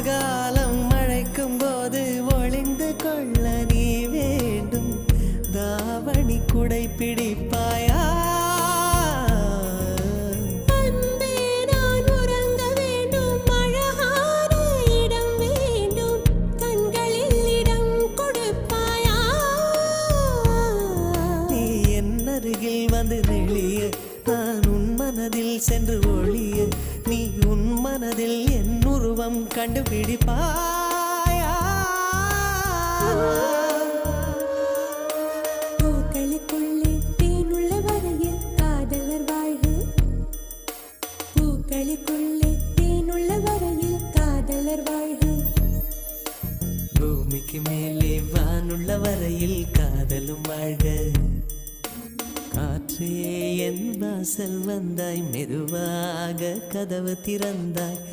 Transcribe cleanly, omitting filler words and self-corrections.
காலம் மழைக்கும் போது ஒளிந்து கொள்ள நீ வேண்டும். தாவணி குடை பிடிப்பாயா? வந்து நெளிய நான் உன் மனதில் சென்று ஒளிய நீ உன் மனதில் என் உருவம் கண்டுபிடிப்பாயா? பூக்களுக்குள்ளே தேனுள்ள வரையில் காதலர் வாழ்க. பூக்களுக்குள்ளே தேனுள்ள வரையில் காதலர் வாழ்க. பூமிக்கு மேலே வானுள்ள வரையில் காதலும் வாழ்க. காற்றே என் வாசல் வந்தாய், மெதுவாக கதவு திறந்தாய்.